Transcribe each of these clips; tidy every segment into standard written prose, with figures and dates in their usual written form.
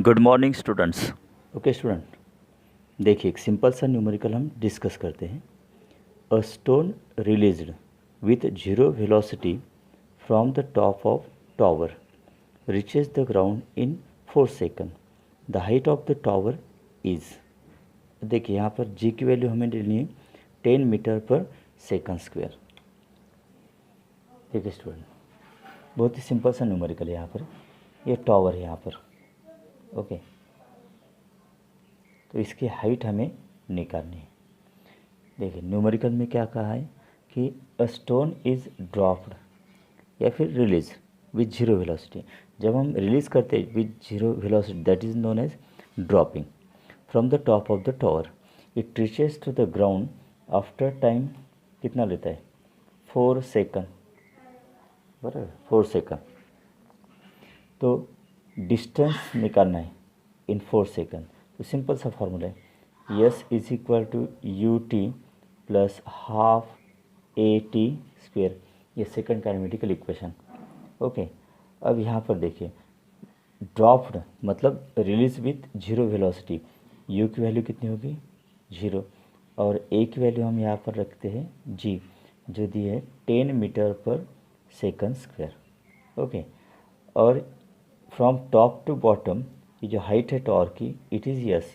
Good morning students. Okay student, देखिए एक simple सा न्यूमेरिकल हम डिस्कस करते हैं। A stone released with zero velocity from the top of tower reaches the ground in 4 second. The height of the tower is, देखिए यहाँ पर जी की वैल्यू हमें लेनी है 10 मीटर पर सेकंड स्क्वायर। ठीक है स्टूडेंट, बहुत ही सिंपल सा न्यूमेरिकल है। यहाँ पर ये टावर है यहाँ पर। ओके, तो इसकी हाइट हमें निकालनी है। देखिए न्यूमेरिकल में क्या कहा है कि अ स्टोन इज़ ड्रॉप्ड या फिर रिलीज विथ जीरो वेलोसिटी। जब हम रिलीज़ करते हैं with zero velocity, that is known as dropping from the top of the tower. It reaches to the ground after time कितना लेता है 4 सेकंड, बराबर 4 सेकंड। तो डिस्टेंस निकालना है इन 4 सेकंड। तो सिंपल सा फॉर्मूला है S is equal to u t plus half a t square, ये सेकंड काइनेमेटिकल इक्वेशन। ओके, अब यहाँ पर देखिए ड्रॉप्ड मतलब release with zero velocity. U की वैल्यू कितनी होगी 0, और ए की वैल्यू हम यहाँ पर रखते हैं जी, जो दी है 10 मीटर पर सेकंड स्क्वायर। ओके, और फ्रॉम टॉप टू बॉटम ये जो हाइट है टावर की it is S,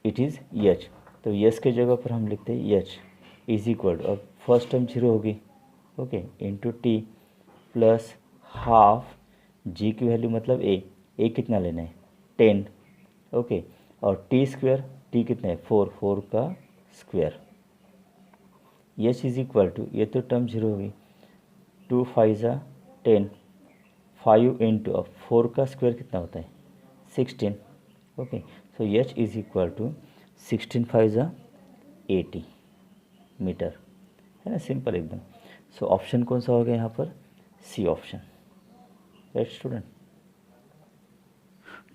it is H. तो यस के जगह पर हम लिखते हैं एच इज इक्वल टू, अब फर्स्ट टर्म 0 होगी, okay, into T plus half G की वैल्यू मतलब ए कितना लेना है 10, ओके, और टी स्क्वायर, टी कितना है 4 का square. H is equal to, ये तो टर्म 0 होगी, 2 5 ज़ा 10, 5 इंटू, अब 4 का स्क्वायर कितना होता है 16। Okay, so h is equal to 16 5 ज़ा 80 मीटर, है ना, सिंपल एकदम। सो ऑप्शन कौन सा हो गया यहाँ पर, C option. Right student.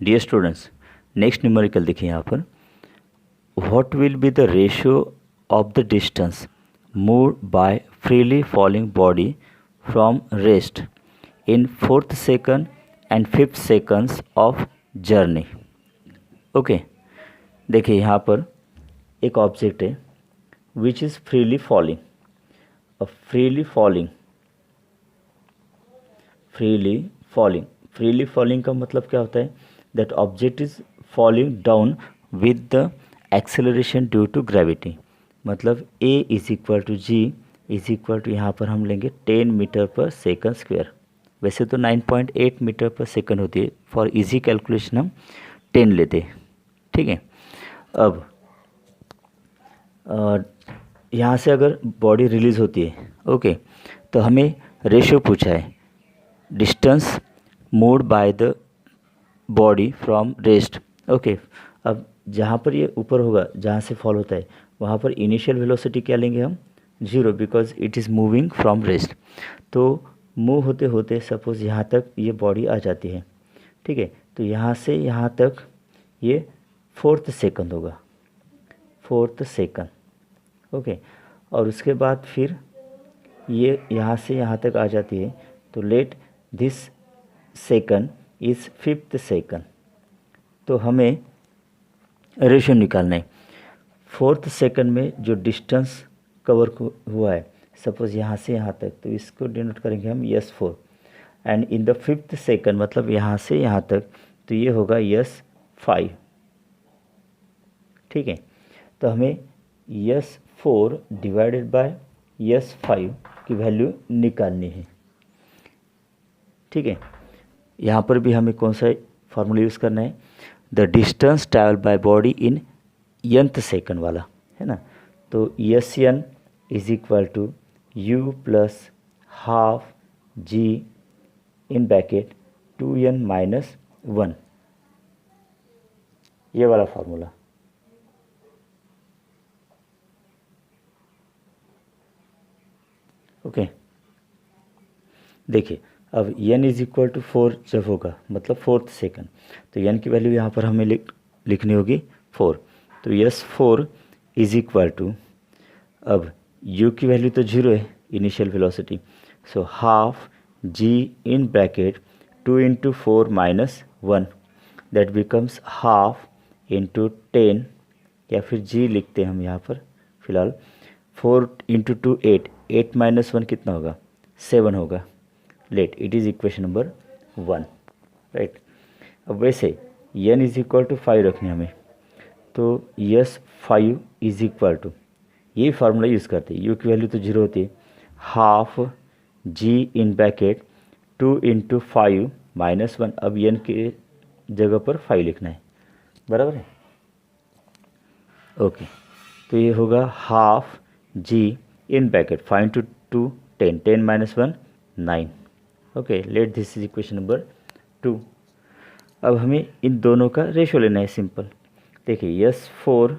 Dear students, next numerical देखिए यहाँ पर, what will be the ratio of the distance moved by freely falling body from rest in 4th second and 5th seconds of journey. Okay, देखिए यहाँ पर एक object है which is freely falling. Freely falling का मतलब क्या होता है, that object is falling down with the acceleration due to gravity. मतलब a is equal to g is equal to, यहाँ पर हम लेंगे 10 मीटर पर सेकंड स्क्वायर। वैसे तो 9.8 मीटर पर सेकंड होती है, फॉर इजी कैलकुलेशन हम 10 लेते हैं। ठीक है, अब यहाँ से अगर बॉडी रिलीज़ होती है, ओके, तो हमें रेशियो पूछा है distance moved by the body from rest. Okay, अब जहाँ पर ये ऊपर होगा, जहाँ से फॉल होता है, वहाँ पर इनिशियल वेलोसिटी क्या लेंगे हम 0, because it is moving from rest. तो मूव होते होते सपोज़ यहाँ तक ये बॉडी आ जाती है, ठीक है, तो यहाँ से यहाँ तक ये 4th सेकंड होगा, 4th सेकंड। ओके, और उसके बाद फिर ये यहाँ से यहाँ तक आ जाती है, तो let this second is 5th second. तो हमें रेशियो निकालना है 4th सेकंड में जो डिस्टेंस कवर हुआ है, सपोज़ यहाँ से यहाँ तक, तो इसको डिनोट करेंगे हम S4, and in the 5th second मतलब यहाँ से यहाँ तक, तो ये होगा S5। ठीक है, तो हमें S4 डिवाइडेड बाय S5 की वैल्यू निकालनी है। ठीक है, यहाँ पर भी हमें कौन सा फार्मूला यूज़ करना है, the distance travel by body in nth second वाला, है ना। तो Sn is equal to u plus half g in bracket 2n minus 1, ये वाला फार्मूला। ओके, देखिए अब n इज इक्वल टू 4 जब होगा मतलब 4th सेकंड, तो n की वैल्यू यहाँ पर हमें लिखनी होगी 4। तो S4 इज इक्वल टू, अब u की वैल्यू तो 0 है initial velocity, so half g in bracket 2 into 4 minus 1, that becomes half into 10, या फिर जी लिखते हैं हम यहाँ पर फिलहाल। 4 इंटू 2 8, 8 माइनस 1 कितना होगा, 7 होगा। Let it is equation number 1, right. अब वैसे n इज इक्वल टू 5 रखने हमें, तो यस 5 इज इक्वल टू, ये फार्मूला यूज़ करते हैं, यू की वैल्यू तो 0 होती है, half g in bracket 2 into 5 minus 1, अब n के जगह पर 5 लिखना है, बराबर है। ओके, तो ये होगा half g in bracket 5 into 2 10, 10 minus 1 9। Okay, let this is equation number 2। अब हमें इन दोनों का रेशो लेना है, सिंपल। देखिए यस 4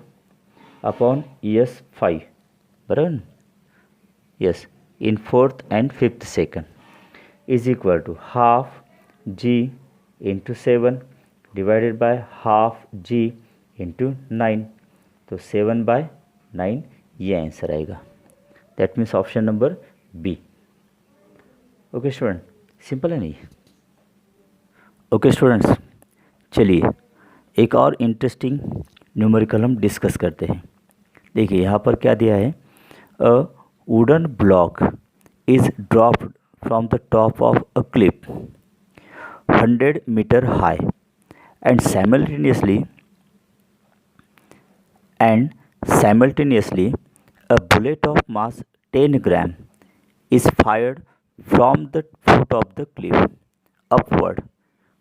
अपॉन यस 5, बराबर ना, S in 4th and 5th second is equal to half g into 7 divided by half g into 9, तो 7/9 ये आंसर आएगा। That means option number B. Okay student, simple है नहीं? ओके स्टूडेंट्स, चलिए एक और इंटरेस्टिंग न्यूमेरिकल हम डिस्कस करते हैं। देखिए यहाँ पर क्या दिया है, a wooden block is dropped from the top of a cliff 100 metre high and simultaneously a bullet of mass 10 gram is fired from the foot of the cliff upward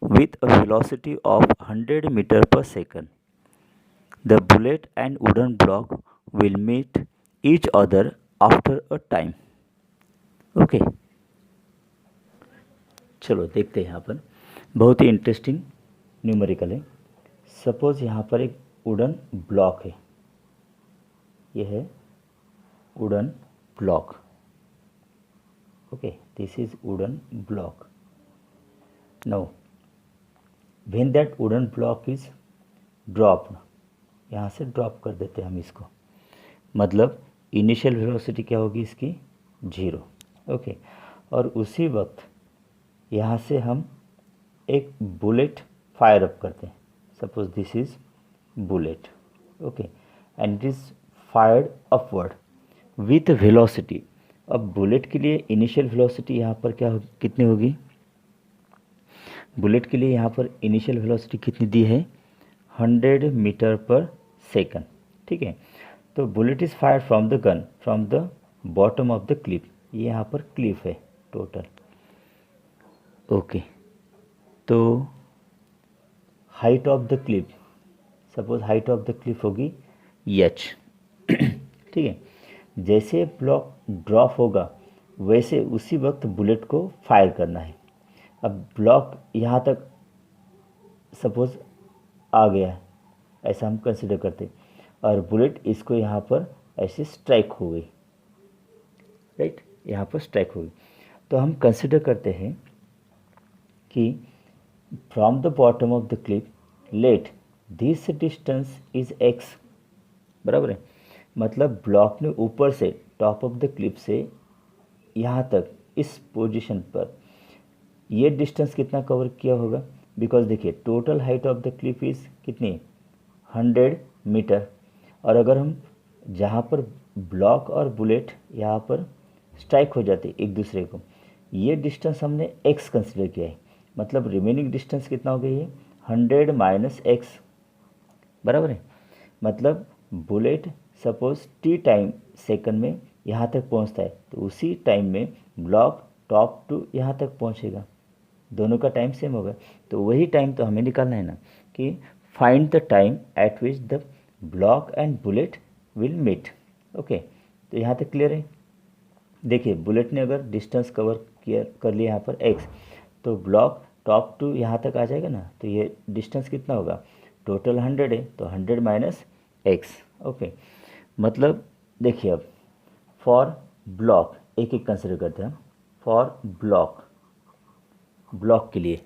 with a velocity of 100 meter per second. The bullet and wooden block will meet each other after a time. Okay, चलो देखते हैं यहाँ पर, बहुत ही interesting numerical है। Suppose यहाँ पर एक वुडन ब्लॉक है, ये है wooden block. Okay, this is wooden block. Now when that wooden block is dropped, यहाँ से ड्रॉप कर देते हैं हम इसको, मतलब इनिशियल वेलोसिटी क्या होगी इसकी, 0। ओके, और उसी वक्त यहाँ से हम एक बुलेट फायर अप करते हैं। Suppose this is bullet, okay, and it is fired upward with velocity. अब बुलेट के लिए इनिशियल वेलोसिटी यहाँ पर क्या कितनी होगी, बुलेट के लिए यहाँ पर इनिशियल वेलोसिटी कितनी दी है, 100 मीटर पर सेकंड, ठीक है। तो bullet is fire from the gun from the bottom of the Cliff, ये यहाँ पर क्लिफ है टोटल। ओके, तो height of the Cliff, suppose height of the Cliff होगी h, ठीक है। जैसे ब्लॉक ड्रॉप होगा वैसे उसी वक्त बुलेट को फायर करना है। अब ब्लॉक यहाँ तक सपोज आ गया है, ऐसा हम कंसिडर करते, और बुलेट इसको यहाँ पर ऐसे स्ट्राइक हो गई, राइट, यहाँ पर स्ट्राइक हो गई। तो हम कंसिडर करते हैं कि from the bottom of the Cliff late this distance is x, बराबर है। मतलब ब्लॉक ने ऊपर से टॉप ऑफ द क्लिफ से यहाँ तक इस पोजीशन पर ये डिस्टेंस कितना कवर किया होगा, बिकॉज देखिए total height of the Cliff is कितनी, 100 मीटर। और अगर हम जहाँ पर ब्लॉक और बुलेट यहाँ पर स्ट्राइक हो जाते एक दूसरे को, ये डिस्टेंस हमने x कंसिडर किया है, मतलब रिमेनिंग डिस्टेंस कितना हो गई है, 100 माइनस x, बराबर है। मतलब bullet suppose t time second में यहाँ तक पहुँचता है, तो उसी टाइम में ब्लॉक टॉप टू यहाँ तक पहुँचेगा, दोनों का टाइम सेम होगा। तो वही टाइम तो हमें निकालना है ना, कि find the time at which the block and bullet will meet. Okay, तो यहाँ तक क्लियर है। देखिए बुलेट ने अगर डिस्टेंस कवर किया कर लिया यहाँ पर x, तो ब्लॉक टॉप टू यहाँ तक आ जाएगा ना, तो ये डिस्टेंस कितना होगा, टोटल 100 है, तो 100 माइनस x। ओके, मतलब देखिए अब फॉर ब्लॉक एक एक कंसिडर करते हैं हम। फॉर ब्लॉक, ब्लॉक के लिए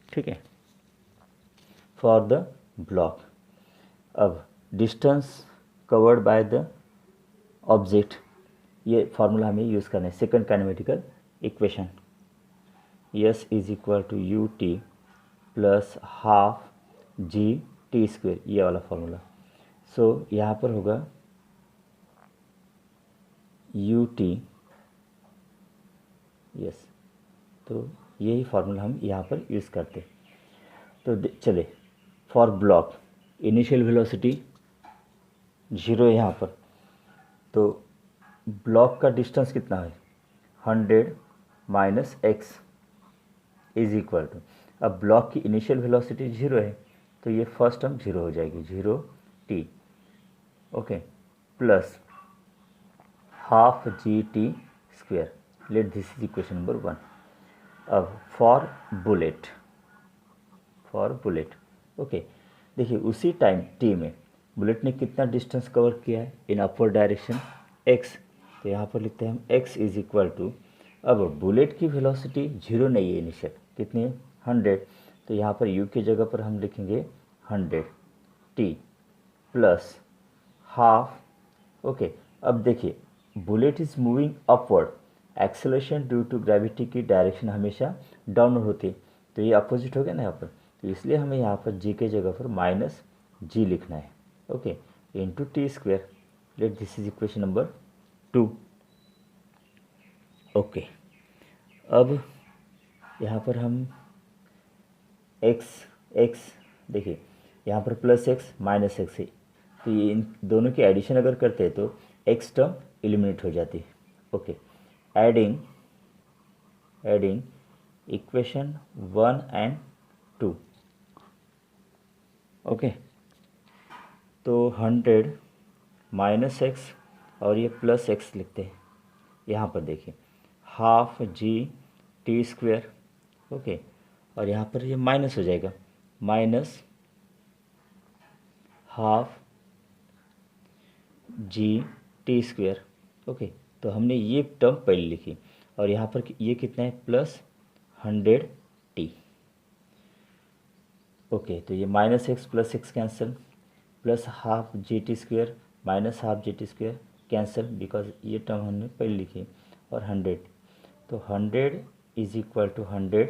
ठीक है, फॉर द ब्लॉक, अब distance covered by the object, ये फार्मूला हमें यूज़ करना है, second kinematical equation, S is equal to u t plus half g t square, ये वाला फार्मूला। सो यहाँ पर होगा यू टी, यस, तो यही फार्मूला हम यहाँ पर यूज़ करते हैं। तो चले, फॉर ब्लॉक इनिशियल वेलोसिटी 0 है यहाँ पर, तो ब्लॉक का डिस्टेंस कितना है 100 minus x is equal to, अब ब्लॉक की इनिशियल वेलोसिटी 0 है तो ये फर्स्ट टर्म 0 हो जाएगी, 0 T, okay, plus half g t square, late this is equation number 1। अब फॉर बुलेट, ओके, देखिए उसी टाइम टी में बुलेट ने कितना डिस्टेंस कवर किया है इन अपवर्ड डायरेक्शन एक्स, तो यहाँ पर लिखते हैं हम एक्स इज इक्वल टू, अब बुलेट की वेलोसिटी 0 नहीं है इनिशियल, कितनी है 100, तो यहाँ पर u की जगह पर हम लिखेंगे 100 टी प्लस हाफ, ओके। अब देखिए bullet is moving upward, acceleration due to gravity की डायरेक्शन हमेशा डाउनवर्ड होती है, तो ये अपोजिट हो गया ना यहाँ पर, तो इसलिए हमें यहाँ पर जी के जगह पर माइनस जी लिखना है, okay, into T square, late this is equation number 2, okay. अब यहाँ पर हम एक्स देखिए यहाँ पर प्लस एक्स माइनस एक्स है, तो ये इन दोनों की एडिशन अगर करते हैं तो एक्स टर्म एलिमिनेट हो जाती है, okay. Adding equation 1 and 2, okay, तो 100 माइनस एक्स और ये प्लस एक्स लिखते हैं, यहाँ पर देखिए half g t square, okay, और यहाँ पर ये माइनस हो जाएगा, minus half g t square, okay, तो हमने ये टर्म पहले लिखी और यहाँ पर ये कितना है प्लस 100 टी, ओके, तो ये minus x plus x cancel, plus half g t square minus half g t square cancel, because ये टर्म हमने पहले लिखी, और 100, तो 100 इज इक्वल टू 100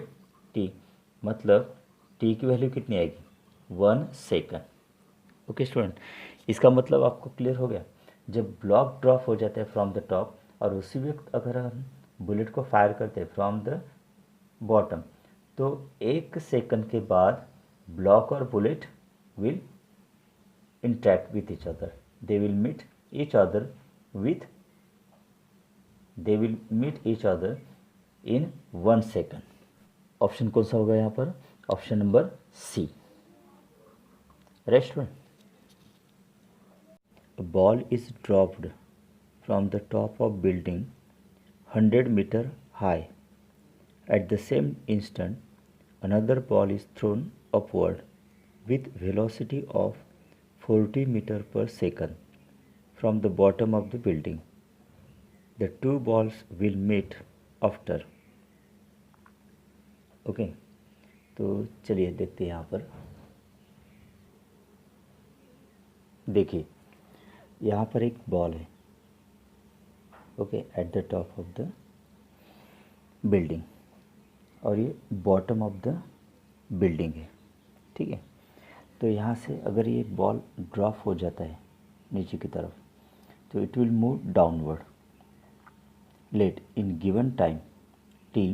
टी, मतलब टी की वैल्यू कितनी आएगी 1 सेकंड, ओके स्टूडेंट, इसका मतलब आपको क्लियर हो गया। जब ब्लॉक ड्रॉप हो जाता है फ्रॉम द टॉप और उसी वक्त अगर हम बुलेट को फायर करते हैं फ्रॉम द बॉटम, तो 1 सेकंड के बाद ब्लॉक और bullet will interact with each other, they will meet each other in 1 second। Option कौन सा होगा यहाँ पर, option number C, rest. A ball is dropped from the top of building 100 meter high. At the same instant, another ball is thrown upward with velocity of 40 meter per second from the bottom of the building. The two balls will meet after. Okay, तो चलिए देखते हैं यहाँ पर, देखिए यहाँ पर एक बॉल है, okay, at the top of the building, और ये बॉटम ऑफ द बिल्डिंग है, ठीक है। तो यहाँ से अगर ये बॉल ड्रॉप हो जाता है नीचे की तरफ, तो it will move downward, let in given time t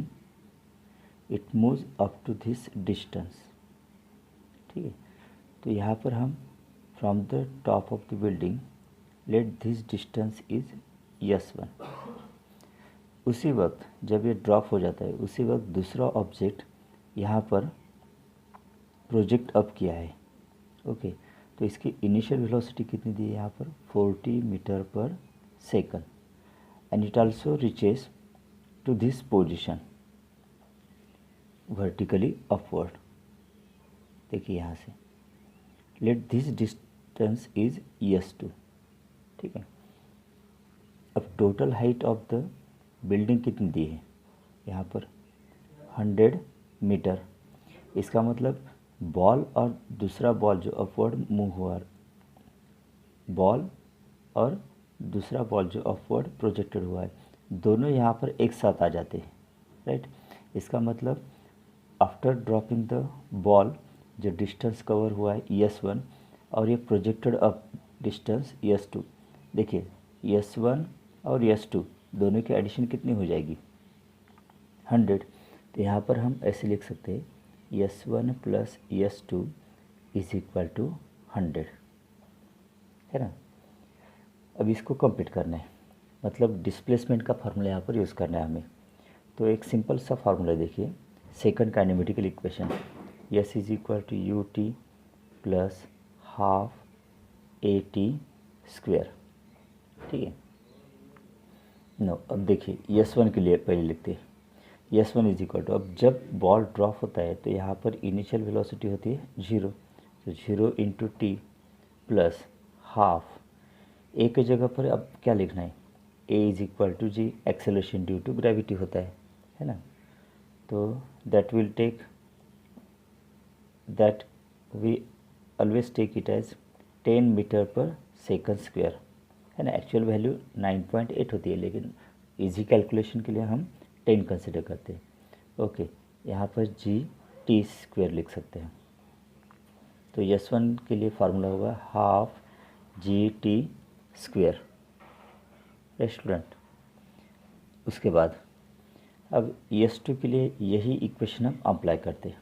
it moves up to this distance, ठीक है। तो यहाँ पर हम from the top of the building, let this distance is S1। उसी वक्त जब ये ड्रॉप हो जाता है उसी वक्त दूसरा ऑब्जेक्ट यहाँ पर प्रोजेक्ट अप किया है, ओके, तो इसकी इनिशियल वेलोसिटी कितनी दी है यहाँ पर 40 मीटर पर second, and it also reaches to this position vertically upward, देखिए यहाँ से, late this distance is S2, ठीक है। अब total height of the building कितनी दी है यहाँ पर 100 मीटर, इसका मतलब बॉल और दूसरा बॉल जो अपवर्ड मूव हुआ, बॉल और दूसरा बॉल जो अपवर्ड प्रोजेक्टेड हुआ है, दोनों यहाँ पर एक साथ आ जाते हैं, राइट। इसका मतलब आफ्टर ड्रॉपिंग द बॉल जो डिस्टेंस कवर हुआ है S1 और ये प्रोजेक्टेड अप डिस्टेंस S2, देखिए S1 और S2 दोनों की एडिशन कितनी हो जाएगी 100। तो यहाँ पर हम ऐसे लिख सकते हैं S1 plus S2 is equal to 100, है ना। अब इसको कंप्लीट करना है, मतलब डिस्प्लेसमेंट का फार्मूला यहाँ पर यूज़ करना है हमें। तो एक सिंपल सा फार्मूला देखिए, second kinematical equation, S is equal to u t plus half AT square, ठीक है। नो, अब देखिए S1 के लिए पहले लिखते हैं। S1 इज इक्वल टू, अब जब बॉल ड्रॉप होता है तो यहाँ पर इनिशियल वेलोसिटी होती है 0, तो 0 into T plus half, A की जगह पर अब क्या लिखना है, A is equal to G, acceleration due to gravity होता है ना। तो that will take, that we always take it as 10 meter पर सेकंड स्क्वायर, है ना। एक्चुअल वैल्यू 9.8 होती है, लेकिन इजी कैलकुलेशन के लिए हम 10 कंसिडर करते हैं। ओके, यहाँ पर GT स्क्वायर लिख सकते हैं। तो S1 के लिए फार्मूला होगा हाफ GT स्क्वायर, स्टूडेंट। उसके बाद अब S2 के लिए यही इक्वेशन हम अप्लाई करते हैं।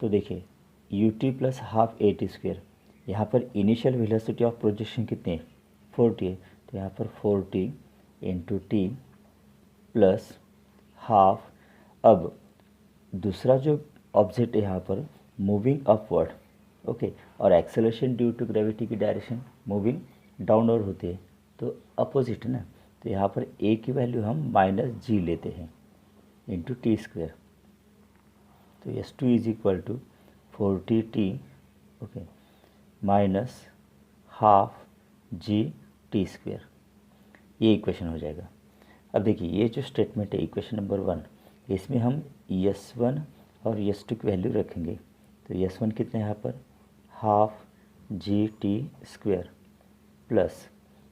तो देखिए UT plus half AT square, यहाँ पर इनिशियल वेलोसिटी ऑफ प्रोजेक्शन कितनी है 40 है, तो यहाँ पर 40 इंटू टी प्लस हाफ। अब दूसरा जो ऑब्जेक्ट है यहाँ पर मूविंग अपवर्ड, ओके, और एक्सेलरेशन ड्यू टू ग्रेविटी की डायरेक्शन मूविंग डाउनवर्ड होती है, तो अपोजिट है ना। तो यहाँ पर ए की वैल्यू हम -g लेते हैं इंटू टी स्क्वेयर। तो S2 is equal to 40t, okay, minus half GT square, ये इक्वेशन हो जाएगा। अब देखिए ये जो स्टेटमेंट है इक्वेशन नंबर 1, इसमें हम S1 और S2 की वैल्यू रखेंगे। तो S1 कितने यहाँ पर half GT square plus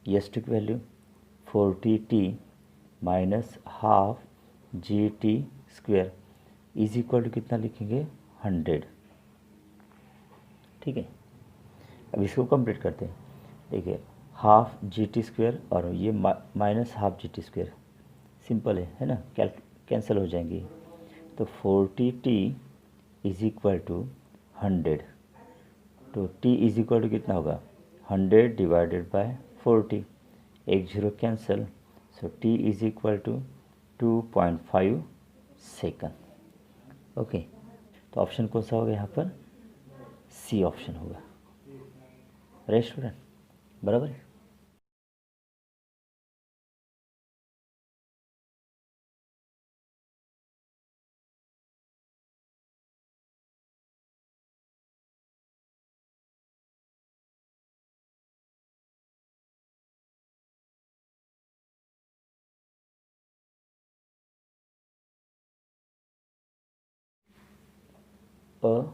S2 की value 40t minus half GT square is equal to कितना लिखेंगे 100, ठीक है। अब इसको कंप्लीट करते हैं। देखिए हाफ GT स्क्वेयर और ये minus half GT square simple है ना, कैंसिल हो जाएंगे। तो 40t इज इक्वल टू 100, तो t इज इक्वल टू कितना होगा 100 डिवाइडेड बाय 40, एक zero cancel, so t is equal to 2.5 second. Okay, तो ऑप्शन कौन सा होगा यहाँ पर, सी ऑप्शन होगा, राइट स्टूडेंट, बराबर है। A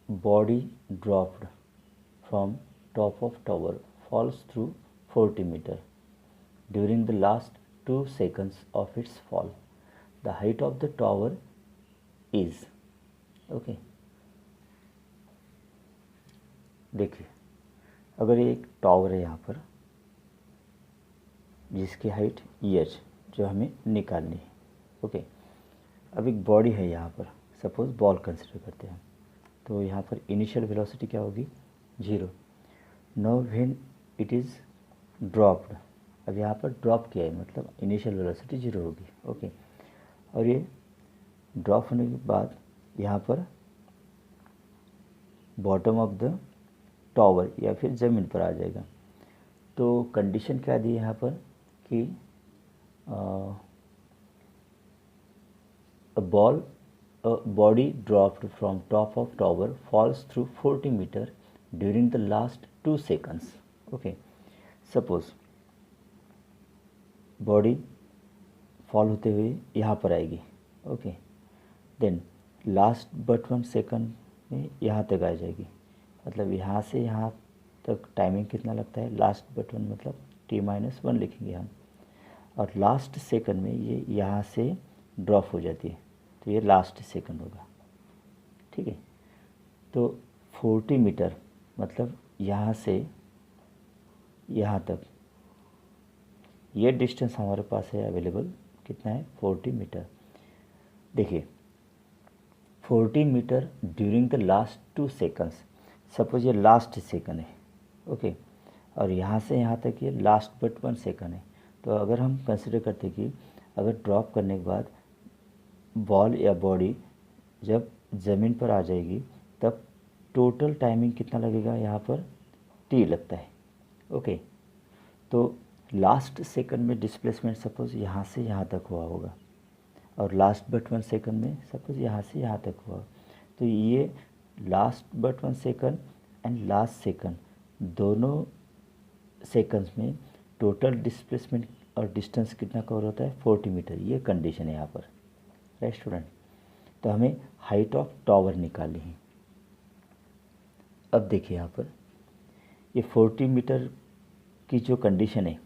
body dropped from top of tower falls through 40 meter. During the last 2 seconds of its fall, the height of the tower is, okay, देखिए अगर एक टावर है यहाँ पर जिसकी हाइट EH जो हमें निकालनी है, ओके। अब एक बॉडी है यहाँ पर, सपोज बॉल कंसिडर करते हैं, तो यहाँ पर इनिशियल वेलोसिटी क्या होगी 0। Now when it is dropped, अब यहाँ पर ड्रॉप किया है मतलब इनिशियल वेलोसिटी 0 होगी, ओके। और ये ड्रॉप होने के बाद यहाँ पर बॉटम ऑफ द टावर या फिर ज़मीन पर आ जाएगा। तो कंडीशन क्या दी है यहाँ पर कि a body dropped from top of tower falls through 40 meter during the last 2 seconds, okay। Suppose body fall होते हुए यहाँ पर आएगी, okay, then last but 1 second में यहाँ तक आ जाएगी, मतलब यहाँ से यहाँ तक टाइमिंग कितना लगता है, लास्ट बट 1 मतलब t-1 लिखेंगे हम, और लास्ट सेकंड में ये यहाँ से ड्रॉप हो जाती है, तो ये लास्ट सेकंड होगा। ठीक है, तो 40 मीटर मतलब यहाँ से यहाँ तक ये डिस्टेंस हमारे पास है अवेलेबल, कितना है 40 मीटर। देखिए 40 metre during the last 2 seconds, suppose ये लास्ट सेकंड है, ओके, और यहाँ से यहाँ तक ये लास्ट बट 1 सेकंड है। तो अगर हम कंसिडर करते हैं कि अगर ड्रॉप करने के बाद बॉल या बॉडी जब ज़मीन पर आ जाएगी तब टोटल टाइमिंग कितना लगेगा, यहाँ पर t लगता है, ओके। तो लास्ट सेकंड में डिस्प्लेसमेंट सपोज यहाँ से यहाँ तक हुआ होगा, और लास्ट बट 1 सेकंड में सपोज यहाँ से यहाँ तक हुआ, तो ये last but 1 second and last second दोनों सेकंड्स में टोटल डिस्प्लेसमेंट और डिस्टेंस कितना कवर होता है 40 मीटर, ये कंडीशन है यहाँ पर, राइट स्टूडेंट। तो हमें हाइट ऑफ टावर निकालनी है। अब देखिए यहाँ पर ये 40 मीटर की जो कंडीशन है,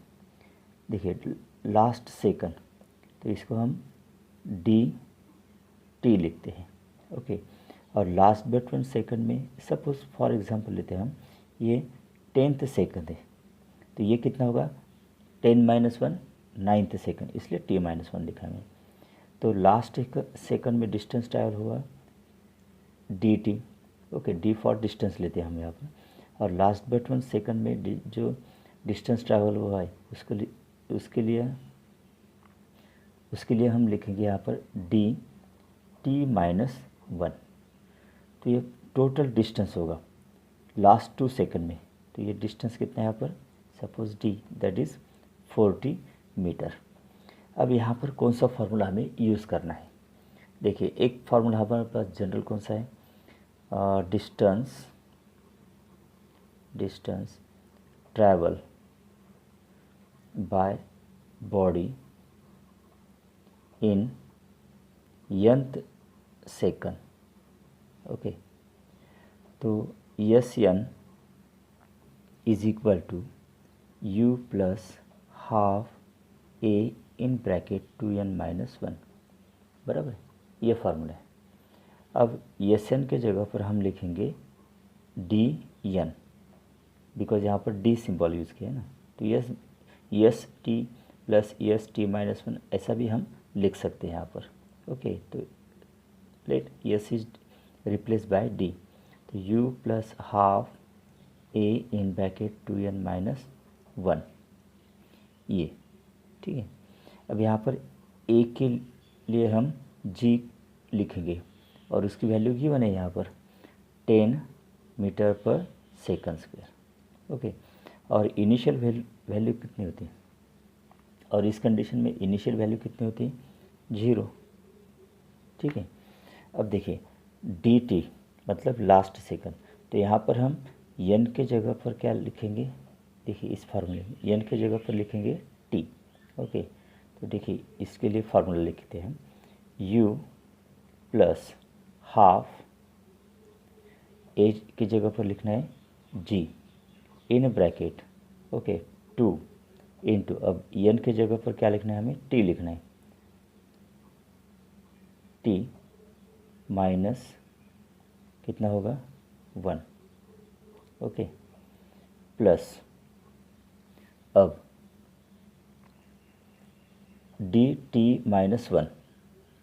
देखिए लास्ट सेकंड, तो इसको हम dt लिखते हैं, ओके। और लास्ट बट 1 सेकंड में सपोज फॉर एग्जांपल लेते हैं हम, ये 10th सेकंड है, तो ये कितना होगा 10-1 9th सेकंड, इसलिए t-1 लिखा है। तो लास्ट सेकंड में डिस्टेंस ट्रैवल हुआ dt, okay, d for distance लेते हैं हम यहाँ पर, और लास्ट बट 1 सेकंड में जो डिस्टेंस ट्रैवल हुआ है उसके लिए हम लिखेंगे यहाँ पर dt-1। तो ये टोटल डिस्टेंस होगा लास्ट 2 सेकंड में, तो ये डिस्टेंस कितना है यहाँ पर, suppose d that is 40 metre. अब यहाँ पर कौन सा फार्मूला हमें यूज़ करना है, देखिए एक फार्मूला हमारे पास जनरल कौन सा है, distance travel by body in nth second, okay. तो Sn is equal to u plus half a in bracket 2n-1, बराबर, ये फार्मूला है। अब Sn के जगह पर हम लिखेंगे dn, बिकॉज यहाँ पर d सिंबल यूज़ किया है ना, तो एस टी प्लस t-1 ऐसा भी हम लिख सकते हैं यहाँ पर, ओके। तो let s is replace by d, तो u plus half a in bracket 2n-1, ये ठीक है। अब यहाँ पर a के लिए हम g लिखेंगे और उसकी वैल्यू गिवन है यहाँ पर 10 मीटर पर सेकंड स्क्वायर, ओके। और इनिशियल वैल्यू कितनी होती है, और इस कंडीशन में इनिशियल वैल्यू कितनी होती है 0, ठीक है। अब देखिए dt मतलब लास्ट सेकंड, तो यहाँ पर हम n के जगह पर क्या लिखेंगे, देखिए इस फार्मूले में n के जगह पर लिखेंगे t, ओके। तो देखिए इसके लिए फार्मूला लिखते हैं u प्लस हाफ a की जगह पर लिखना है g in bracket, okay, 2 into, अब n के जगह पर क्या लिखना है हमें t लिखना है, t माइनस कितना होगा 1, ओके, प्लस अब dt-1,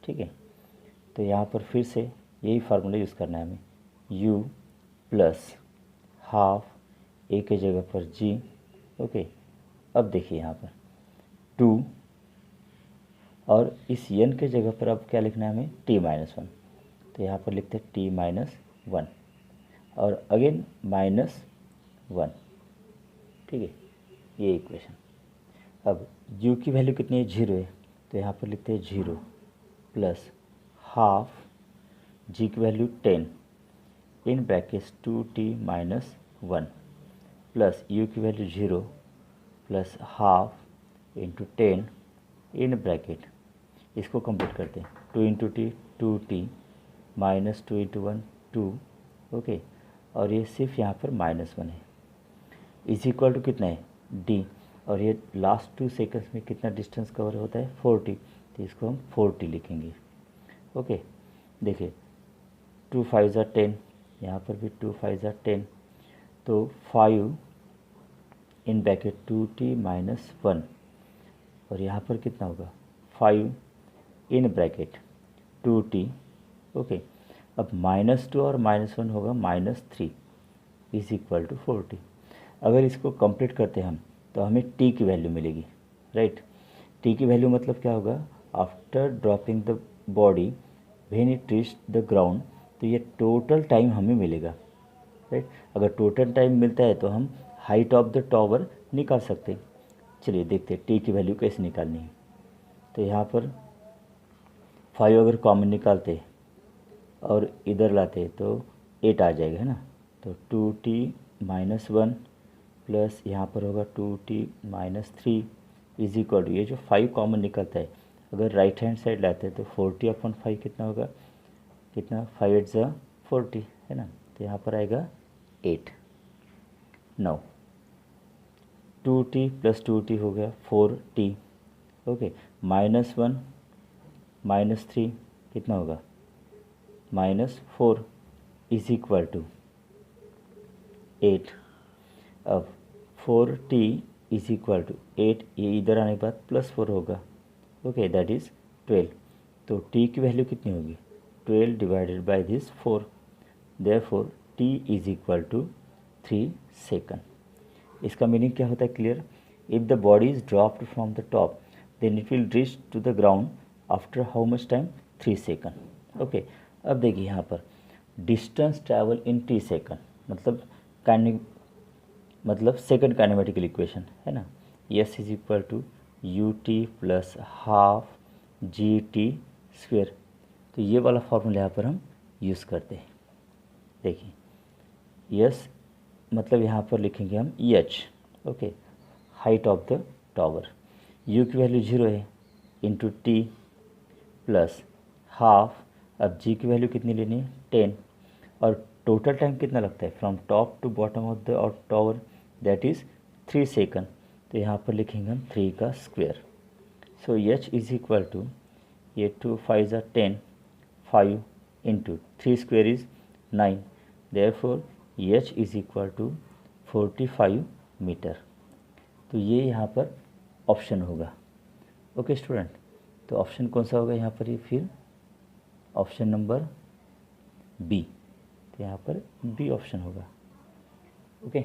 ठीक है। तो यहाँ पर फिर से यही फार्मूला यूज़ करना है हमें, u प्लस हाफ a के जगह पर g, ओके। अब देखिए यहाँ पर 2 और इस n के जगह पर अब क्या लिखना है हमें t-1, तो यहाँ पर लिखते हैं t-1 और अगेन -1, ठीक है, ये इक्वेशन। अब u की वैल्यू कितनी है 0 है, तो यहाँ पर लिखते हैं 0 प्लस हाफ g की value 10 in brackets 2t-1 plus u की value 0 plus half into 10 in bracket, इसको कंप्लीट करते हैं 2 into T 2t minus 2 into 1 2, okay. और ये सिर्फ यहाँ पर -1 है, इज इक्वल टू कितना है d, और ये लास्ट 2 सेकंड्स में कितना डिस्टेंस कवर होता है 40, तो इसको हम 40 लिखेंगे। ओके, देखिए 2 5 ज़ा 10, यहाँ पर भी 2 5 ज़ा 10, तो 5 इन ब्रैकेट 2t माइनस 1, और यहाँ पर कितना होगा 5 इन ब्रैकेट 2t। ओके, अब -2 और -1 होगा -3 इज इक्वल टू 40। अगर इसको कंप्लीट करते हैं हम तो हमें t की वैल्यू मिलेगी, राइट। t की वैल्यू मतलब क्या होगा, after dropping the body when it reach the ground, तो ये टोटल टाइम हमें मिलेगा, राइट। अगर टोटल टाइम मिलता है तो हम हाइट ऑफ द टावर निकाल सकते हैं। चलिए देखते हैं t की वैल्यू कैसे निकालनी है। तो यहाँ पर 5 अगर कॉमन निकालते और इधर लाते तो 8 आ जाएगा, है ना। तो 2t माइनस 1 प्लस यहाँ पर होगा 2t minus 3 is equal to, ये जो 5 कॉमन निकलता है अगर राइट हैंड साइड लाते हैं तो 40/5 कितना होगा, कितना 5 8 ज़ा 40, है ना। तो यहाँ पर आएगा 8। 9 2t प्लस 2t हो गया 4t। ओके, -1 -3 कितना होगा -4 इज इक्वल टू 8। अब 4t इज इक्वल टू 8, ये इधर आने के बाद +4 होगा। Okay, that is 12। तो t की वैल्यू कितनी होगी 12 divided by this 4, therefore t is equal to 3 second. इसका मीनिंग क्या होता है clear, if the body is dropped from the top then it will reach to the ground after how much time 3 second. Okay, अब देखिए यहाँ पर distance travel in t second मतलब second kinematical equation, है ना। s is equal to u t plus half g t square. तो ये वाला फॉर्मूला यहाँ पर हम यूज़ करते हैं। देखिए s मतलब यहाँ पर लिखेंगे हम h, okay, height of the tower. u की वैल्यू 0 है, इंटू टी प्लस हाफ, अब g की वैल्यू कितनी लेनी है 10, और टोटल टाइम कितना लगता है from top to bottom of the tower, that is 3 second. तो यहाँ पर लिखेंगे हम 3 का square. So h is equal to, ये 2 5 ज़ा 10, 5 into 3 square is 9, therefore h is equal to 45 metre. तो ये यहाँ पर ऑप्शन होगा। ओके स्टूडेंट, तो ऑप्शन कौन सा होगा यहाँ पर, ये फिर ऑप्शन नंबर बी। तो यहाँ पर बी ऑप्शन होगा। ओके।